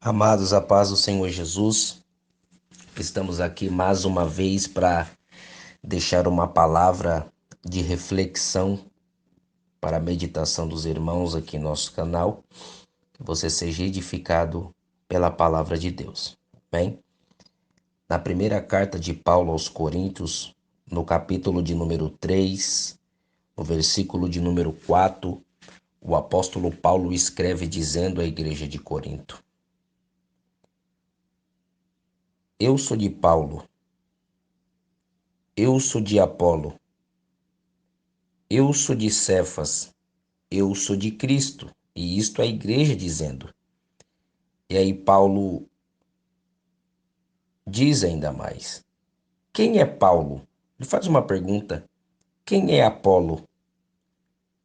Amados, a paz do Senhor Jesus, estamos aqui mais uma vez para deixar uma palavra de reflexão para a meditação dos irmãos aqui em nosso canal, que você seja edificado pela palavra de Deus. Bem, na primeira carta de Paulo aos Coríntios, no capítulo de número 3, no versículo de número 4, o apóstolo Paulo escreve dizendo à igreja de Corinto: Eu sou de Paulo, eu sou de Apolo, eu sou de Cefas, eu sou de Cristo. E isto é a igreja dizendo. E aí Paulo diz ainda mais: quem é Paulo? Ele faz uma pergunta: quem é Apolo,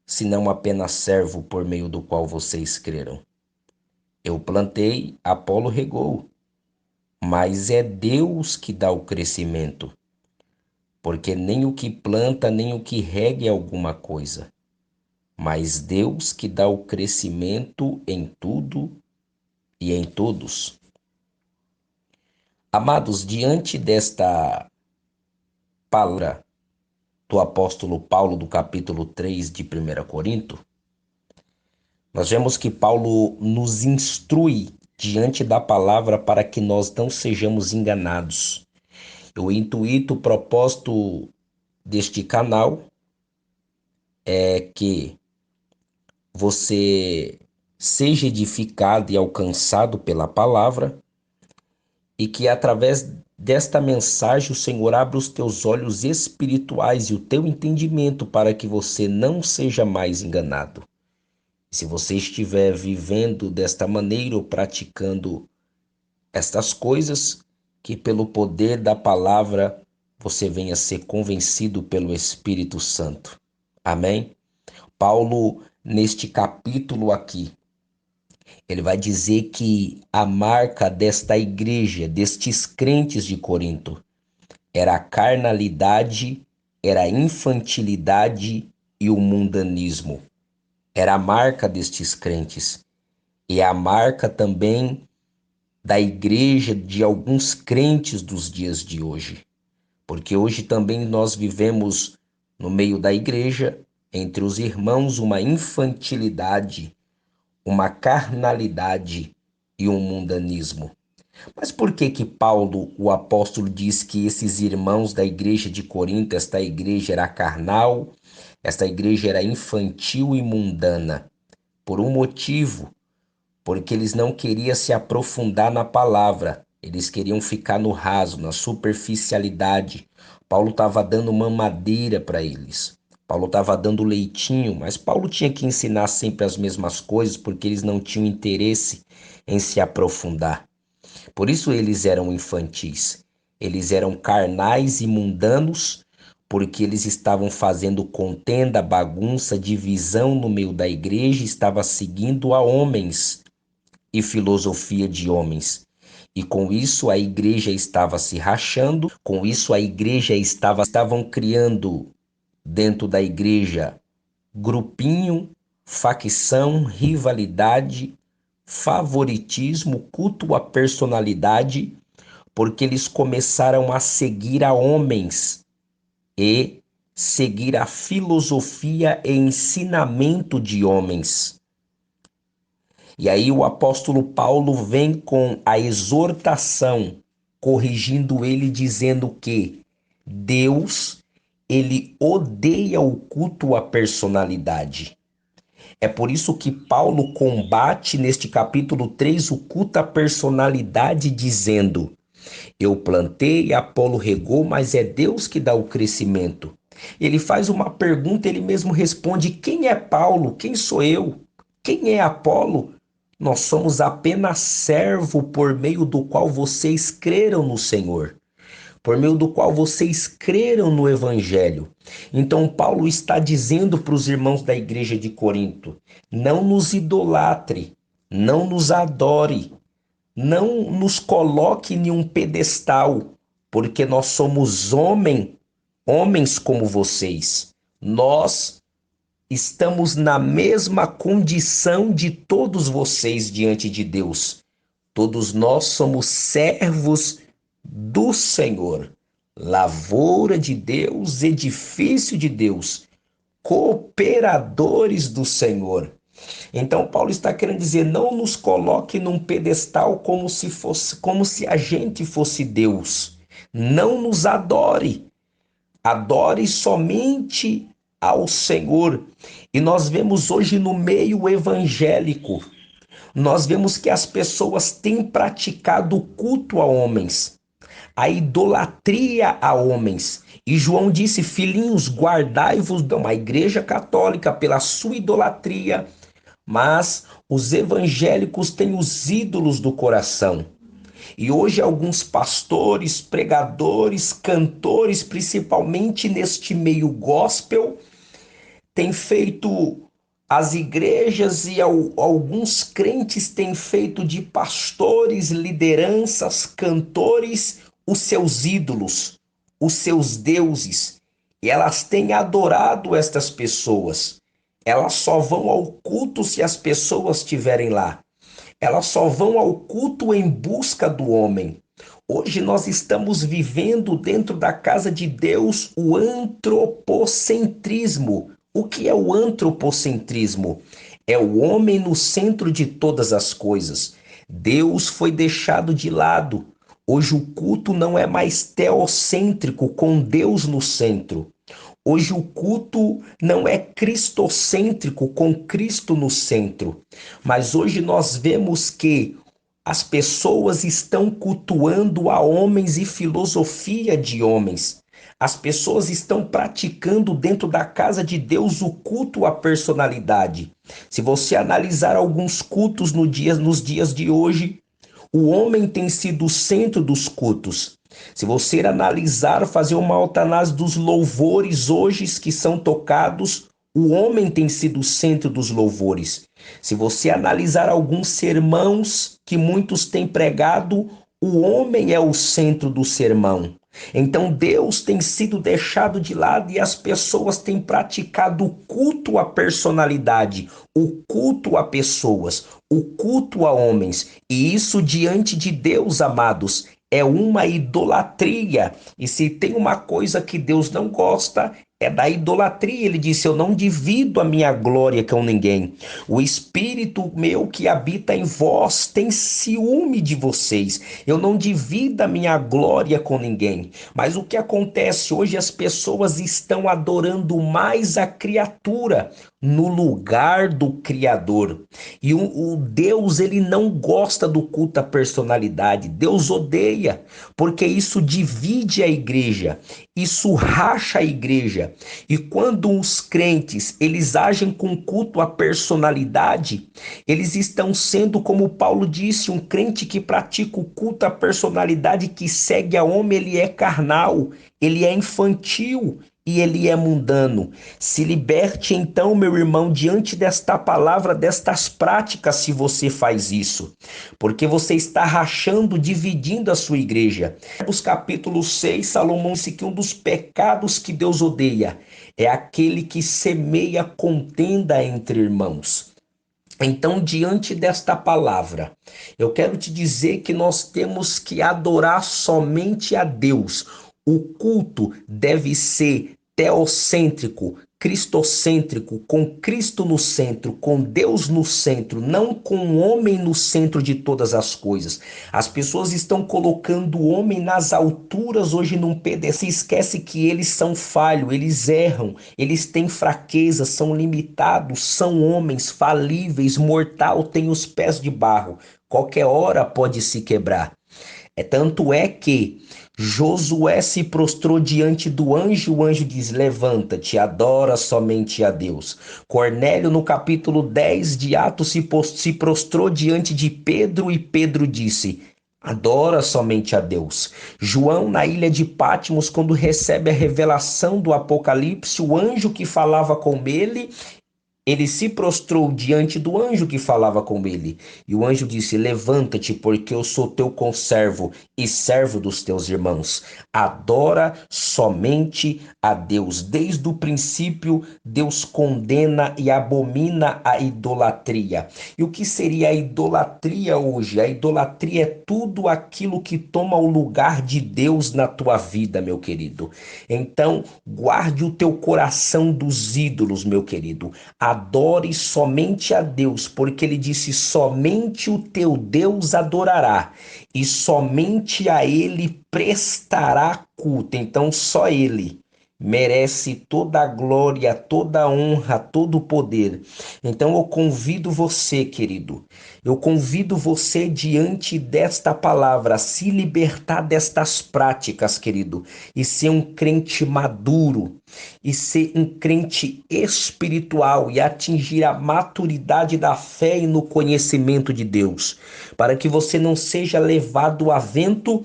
senão apenas servo por meio do qual vocês creram? Eu plantei, Apolo regou, mas é Deus que dá o crescimento, porque nem o que planta nem o que rega é alguma coisa, mas Deus que dá o crescimento em tudo e em todos. Amados, diante desta palavra do apóstolo Paulo, do capítulo 3 de 1 Corinto, nós vemos que Paulo nos instrui diante da palavra para que nós não sejamos enganados. O intuito, o propósito deste canal é que você seja edificado e alcançado pela palavra e que através desta mensagem o Senhor abra os teus olhos espirituais e o teu entendimento para que você não seja mais enganado. Se você estiver vivendo desta maneira ou praticando estas coisas, que pelo poder da palavra você venha ser convencido pelo Espírito Santo. Amém? Paulo, neste capítulo aqui, ele vai dizer que a marca desta igreja, destes crentes de Corinto, era a carnalidade, era a infantilidade e o mundanismo. Era a marca destes crentes. E é a marca também da igreja de alguns crentes dos dias de hoje. Porque hoje também nós vivemos no meio da igreja, entre os irmãos, uma infantilidade, uma carnalidade e um mundanismo. Mas por que que Paulo, o apóstolo, diz que esses irmãos da igreja de Corinto, esta igreja era carnal, esta igreja era infantil e mundana? Por um motivo, porque eles não queriam se aprofundar na palavra, eles queriam ficar no raso, na superficialidade. Paulo estava dando mamadeira para eles. Paulo estava dando leitinho, mas Paulo tinha que ensinar sempre as mesmas coisas porque eles não tinham interesse em se aprofundar. Por isso eles eram infantis. Eles eram carnais e mundanos, porque eles estavam fazendo contenda, bagunça, divisão no meio da igreja, estava seguindo a homens e filosofia de homens. E com isso a igreja estava se rachando, com isso a igreja estavam criando dentro da igreja grupinho, facção, rivalidade, favoritismo, culto à personalidade, porque eles começaram a seguir a homens e seguir a filosofia e ensinamento de homens. E aí o apóstolo Paulo vem com a exortação, corrigindo ele, dizendo que Deus, ele odeia o culto à personalidade. É por isso que Paulo combate neste capítulo 3 o culto à personalidade, dizendo: eu plantei, Apolo regou, mas é Deus que dá o crescimento. Ele faz uma pergunta, ele mesmo responde: quem é Paulo? Quem sou eu? Quem é Apolo? Nós somos apenas servo por meio do qual vocês creram no Senhor, por meio do qual vocês creram no Evangelho. Então, Paulo está dizendo para os irmãos da igreja de Corinto: não nos idolatre, não nos adore, não nos coloque em um pedestal, porque nós somos homens como vocês. Nós estamos na mesma condição de todos vocês diante de Deus. Todos nós somos servos do Senhor, lavoura de Deus, edifício de Deus, cooperadores do Senhor. Então Paulo está querendo dizer, não nos coloque num pedestal como se a gente fosse Deus. Não nos adore. Adore somente ao Senhor. E nós vemos hoje no meio evangélico, nós vemos que as pessoas têm praticado o culto a homens, a idolatria a homens. E João disse, filhinhos, guardai-vos de uma igreja católica pela sua idolatria, mas os evangélicos têm os ídolos do coração. E hoje alguns pastores, pregadores, cantores, principalmente neste meio gospel, têm feito, as igrejas e alguns crentes têm feito de pastores, lideranças, cantores, os seus ídolos, os seus deuses. E elas têm adorado estas pessoas. Elas só vão ao culto se as pessoas estiverem lá. Elas só vão ao culto em busca do homem. Hoje nós estamos vivendo dentro da casa de Deus o antropocentrismo. O que é o antropocentrismo? É o homem no centro de todas as coisas. Deus foi deixado de lado. Hoje o culto não é mais teocêntrico, com Deus no centro. Hoje o culto não é cristocêntrico, com Cristo no centro. Mas hoje nós vemos que as pessoas estão cultuando a homens e filosofia de homens. As pessoas estão praticando dentro da casa de Deus o culto à personalidade. Se você analisar alguns cultos nos dias de hoje, o homem tem sido o centro dos cultos. Se você analisar, fazer uma autoanálise dos louvores hoje que são tocados, o homem tem sido o centro dos louvores. Se você analisar alguns sermãos que muitos têm pregado, o homem é o centro do sermão. Então Deus tem sido deixado de lado e as pessoas têm praticado o culto à personalidade, o culto a pessoas, o culto a homens. E isso diante de Deus, amados, é uma idolatria. E se tem uma coisa que Deus não gosta, é da idolatria. Ele disse, eu não divido a minha glória com ninguém. O Espírito meu que habita em vós tem ciúme de vocês. Eu não divido a minha glória com ninguém. Mas o que acontece hoje, as pessoas estão adorando mais a criatura no lugar do Criador. E o Deus, ele não gosta do culto à personalidade. Deus odeia, porque isso divide a igreja, isso racha a igreja. E quando os crentes, eles agem com culto à personalidade, eles estão sendo, como Paulo disse, um crente que pratica o culto à personalidade, que segue a homem, ele é carnal, ele é infantil, e ele é mundano. Se liberte então, meu irmão, diante desta palavra, destas práticas, se você faz isso. Porque você está rachando, dividindo a sua igreja. Provérbios capítulo 6, Salomão disse que um dos pecados que Deus odeia é aquele que semeia contenda entre irmãos. Então, diante desta palavra, eu quero te dizer que nós temos que adorar somente a Deus. O culto deve ser teocêntrico, cristocêntrico, com Cristo no centro, com Deus no centro, não com o homem no centro de todas as coisas. As pessoas estão colocando o homem nas alturas hoje num pedestal. Se esquece que eles são falhos, eles erram, eles têm fraqueza, são limitados, são homens falíveis, mortal, têm os pés de barro. Qualquer hora pode se quebrar. Tanto é que Josué se prostrou diante do anjo, o anjo diz, levanta-te, adora somente a Deus. Cornélio, no capítulo 10 de Atos, se prostrou diante de Pedro e Pedro disse, adora somente a Deus. João, na ilha de Patmos, quando recebe a revelação do Apocalipse, o anjo que falava com ele, ele se prostrou diante do anjo que falava com ele. E o anjo disse: Levanta-te, porque eu sou teu conservo e servo dos teus irmãos. Adora somente a Deus. Desde o princípio, Deus condena e abomina a idolatria. E o que seria a idolatria hoje? A idolatria é tudo aquilo que toma o lugar de Deus na tua vida, meu querido. Então, guarde o teu coração dos ídolos, meu querido. Adore somente a Deus, porque ele disse: somente o teu Deus adorará, e somente a ele prestará culto. Então, só ele merece toda a glória, toda a honra, todo o poder. Então, eu convido você, querido, eu convido você diante desta palavra a se libertar destas práticas, querido, e ser um crente maduro, e ser um crente espiritual e atingir a maturidade da fé e no conhecimento de Deus, para que você não seja levado a vento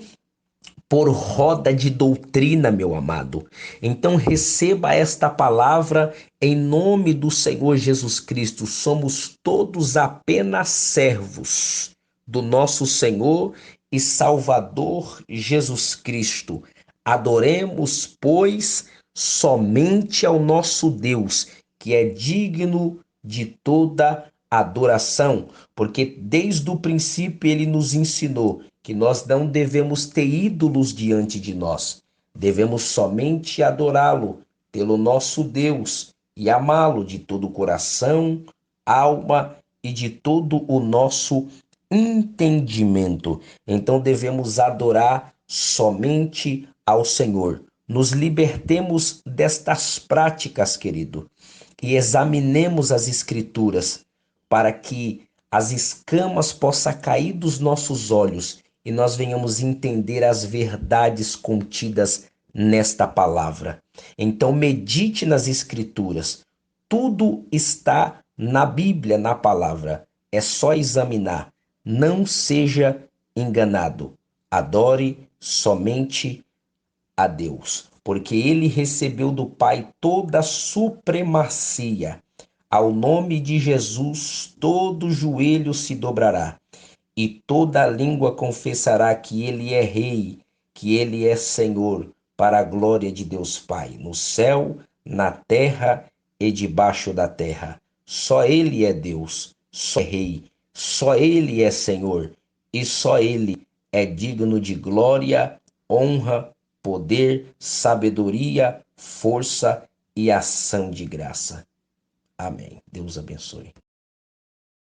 por roda de doutrina, meu amado. Então receba esta palavra em nome do Senhor Jesus Cristo. Somos todos apenas servos do nosso Senhor e Salvador Jesus Cristo. Adoremos, pois, somente ao nosso Deus, que é digno de toda adoração, porque desde o princípio ele nos ensinou que nós não devemos ter ídolos diante de nós. Devemos somente adorá-lo pelo nosso Deus e amá-lo de todo o coração, alma e de todo o nosso entendimento. Então devemos adorar somente ao Senhor. Nos libertemos destas práticas, querido, e examinemos as Escrituras para que as escamas possam cair dos nossos olhos e nós venhamos entender as verdades contidas nesta palavra. Então, medite nas Escrituras. Tudo está na Bíblia, na palavra. É só examinar. Não seja enganado. Adore somente a Deus, porque ele recebeu do Pai toda a supremacia. Ao nome de Jesus, todo joelho se dobrará e toda língua confessará que ele é Rei, que ele é Senhor, para a glória de Deus Pai, no céu, na terra e debaixo da terra. Só ele é Deus, só é Rei, só ele é Senhor, e só ele é digno de glória, honra, poder, sabedoria, força e ação de graça. Amém. Deus abençoe.